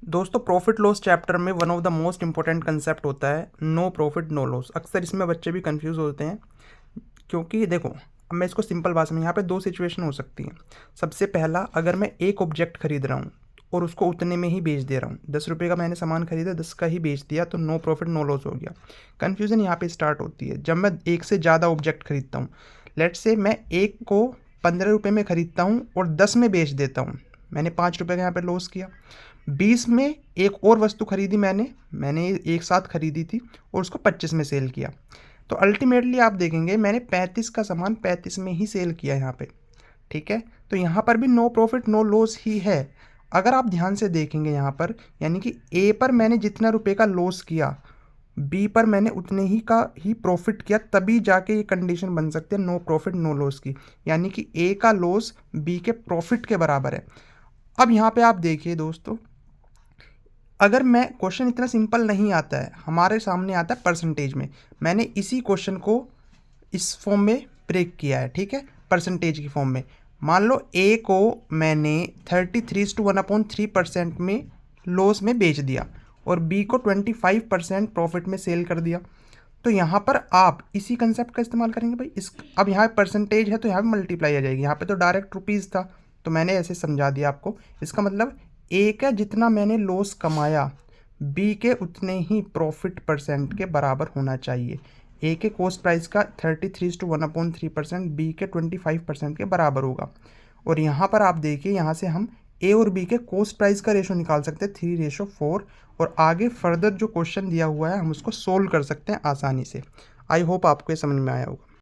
दोस्तों profit loss chapter में one of the most important concept होता है नो प्रॉफिट नो लॉस। अक्सर इसमें बच्चे भी कंफ्यूज होते हैं, क्योंकि देखो अब मैं इसको सिंपल भाषा में, यहाँ पे दो सिचुएशन हो सकती हैं। सबसे पहला, अगर मैं एक ऑब्जेक्ट खरीद रहा हूँ और उसको उतने में ही बेच दे रहा हूँ, 10 रुपये का मैंने सामान खरीदा, 10 का ही बेच दिया, तो नो प्रॉफिट नो लॉस हो गया। कन्फ्यूज़न यहाँ पे स्टार्ट होती है जब मैं एक से ज़्यादा ऑब्जेक्ट खरीदता हूँ। लेट से मैं एक को 15 रुपये में खरीदता हूँ और 10 में बेच देता हूँ, मैंने 5 रुपये का यहाँ पे लॉस किया। 20 में एक और वस्तु खरीदी, मैंने एक साथ खरीदी थी और उसको 25 में सेल किया, तो अल्टीमेटली आप देखेंगे मैंने 35 का सामान 35 में ही सेल किया यहाँ पे। ठीक है, तो यहाँ पर भी नो प्रॉफिट नो लॉस ही है। अगर आप ध्यान से देखेंगे यहाँ पर, यानी कि ए पर मैंने जितना रुपए का लॉस किया, बी पर मैंने उतने ही का ही प्रॉफिट किया, तभी जाके ये कंडीशन बन सकती है नो प्रॉफिट नो लॉस की, यानी कि ए का लॉस बी के प्रॉफिट के बराबर है। अब यहाँ पे आप देखिए दोस्तों, अगर मैं क्वेश्चन इतना सिंपल नहीं आता है, हमारे सामने आता है परसेंटेज में, मैंने इसी क्वेश्चन को इस फॉर्म में ब्रेक किया है। ठीक है, परसेंटेज की फॉर्म में। मान लो ए को मैंने 33:1/3% में लॉस में बेच दिया और बी को 25% प्रॉफिट में सेल कर दिया, तो यहाँ पर आप इसी कंसेप्ट का इस्तेमाल करेंगे भाई। इस अब यहाँ परसेंटेज है तो यहाँ पे मल्टीप्लाई आ जाएगी, यहाँ पे तो डायरेक्ट रुपीज़ था तो मैंने ऐसे समझा दिया आपको। इसका मतलब ए का जितना मैंने लॉस कमाया, बी के उतने ही प्रॉफिट परसेंट के बराबर होना चाहिए। ए के कॉस्ट प्राइस का 33:1/3%, बी के 25% के बराबर होगा। और यहाँ पर आप देखिए, यहाँ से हम ए और बी के कॉस्ट प्राइस का रेशो निकाल सकते हैं 3:4, और आगे फर्दर जो क्वेश्चन दिया हुआ है हम उसको सोल्व कर सकते हैं आसानी से। आई होप आपको ये समझ में आया होगा।